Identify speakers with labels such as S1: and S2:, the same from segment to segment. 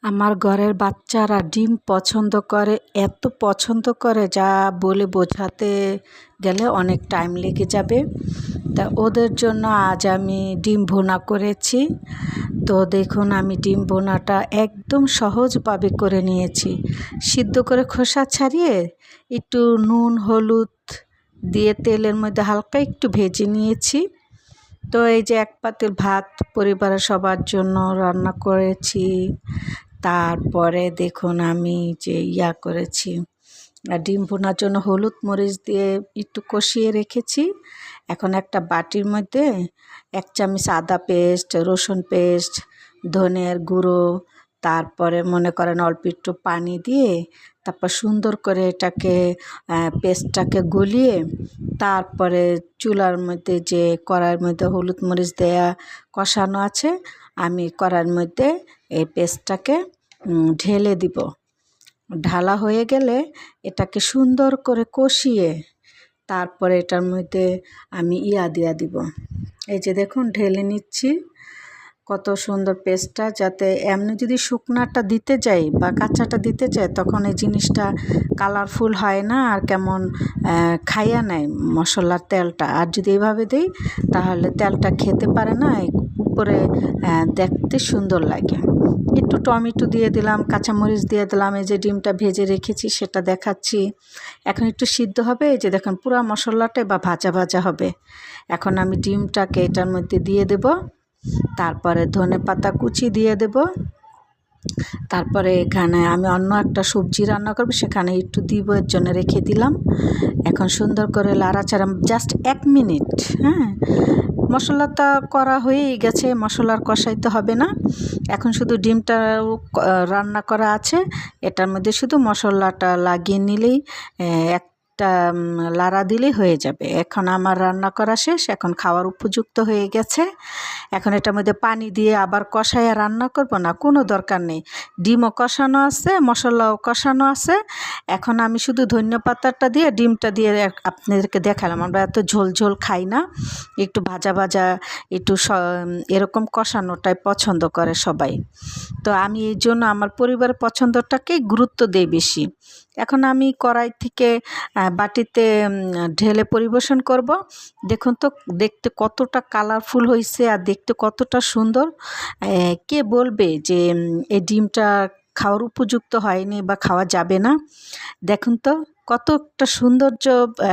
S1: আমার ঘরের বাচ্চারা ডিম পছন্দ করে, এত পছন্দ করে যা বলে বোঝাতে গেলে অনেক টাইম লেগে যাবে। তা ওদের জন্য আজ আমি ডিম ভুনা করেছি। তো দেখুন, আমি ডিম ভুনাটা একদম সহজভাবে করে নিয়েছি। সিদ্ধ করে খোসা ছাড়িয়ে একটু নুন হলুদ দিয়ে তেলের মধ্যে হালকা একটু ভেজে নিয়েছি। তো এই যে এক পাতিল ভাত পরিবারের সবার জন্য রান্না করেছি। তারপরে দেখুন আমি যে করেছি, ডিম ভুনার জন্য হলুদ মরিচ দিয়ে একটু কষিয়ে রেখেছি। এখন একটা বাটির মধ্যে 1 চামচ আদা পেস্ট, রসুন পেস্ট, ধনের গুঁড়ো, তারপরে মনে করেন অল্প একটু পানি দিয়ে তারপর সুন্দর করে এটাকে পেস্টটাকে গলিয়ে তারপরে চুলার মধ্যে যে কড়াইয়ের মধ্যে হলুদ মরিচ দেয়া কষানো আছে, আমি কড়াইয়ের মধ্যে এই পেস্টটাকে ঢেলে দিব। ঢালা হয়ে গেলে এটাকে সুন্দর করে কষিয়ে তারপরে এটার মধ্যে আমি দিয়া দিব। এই যে দেখুন ঢেলে নিচ্ছি। কত সুন্দর পেস্টটা, যাতে এমনি যদি শুকনাটা দিতে যাই বা কাঁচাটা দিতে চাই তখন এই জিনিসটা কালারফুল হয় না, আর কেমন খাইয়া নেয় মশলার তেলটা। আর যদি এইভাবে দিই তাহলে তেলটা খেতে পারে না, উপরে দেখতে সুন্দর লাগে। একটু টমেটো দিয়ে দিলাম, কাঁচামরিচ দিয়ে দিলাম, এই যে ডিমটা ভেজে রেখেছি সেটা দেখাচ্ছি। এখন একটু সিদ্ধ হবে, এই যে দেখুন পুরো মশলাটা বা ভাজা ভাজা হবে। এখন আমি ডিমটাকে এটার মধ্যে দিয়ে দেব, তারপরে ধনেপাতা কুচি দিয়ে দেব। তারপরে এখানে আমি অন্য একটা সবজি রান্না করব, সেখানে একটু দিব, এর জন্য রেখে দিলাম। এখন সুন্দর করে লাড়াচাড়া জাস্ট 1 মিনিট। মশলাটা করা হয়েই গেছে, মশলার কষাইতে হবে না। এখন শুধু ডিমটা রান্না করা আছে, এটার মধ্যে শুধু মশলাটা লাগিয়ে নিলেই একটা লাড়া দিলেই হয়ে যাবে। এখন আমার রান্না করা শেষ, এখন খাওয়ার উপযুক্ত হয়ে গেছে। এখন এটার মধ্যে পানি দিয়ে আবার কষাইয়া রান্না করব না, কোনো দরকার নেই। ডিমও কষানো আছে, মশলাও কষানো আছে। এখন আমি শুধু ধনিয়া পাতাটা দিয়ে ডিমটা দিয়ে আপনাদেরকে দেখালাম। আমরা এত ঝোল ঝোল খাই না, একটু ভাজা ভাজা, একটু এরকম কষানোটাই পছন্দ করে সবাই। তো আমি এই জন্য আমার পরিবারের পছন্দটাকেই গুরুত্ব দেই বেশি। এখন আমি কড়াই থেকে বাটিতে ঢেলে পরিবেশন করব। দেখুন তো দেখতে কতটা কালারফুল হয়েছে আর দেখতে কতটা সুন্দর। কে বলবে যে এই ডিমটা খাওয়ার উপযুক্ত হয়নি বা খাওয়া যাবে না? দেখুন তো কত একটা সৌন্দর্য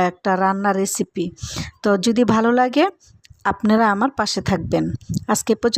S1: একটা রান্নার রেসিপি। তো যদি ভালো লাগে আপনারা আমার পাশে থাকবেন। আজকে পর্যন্ত।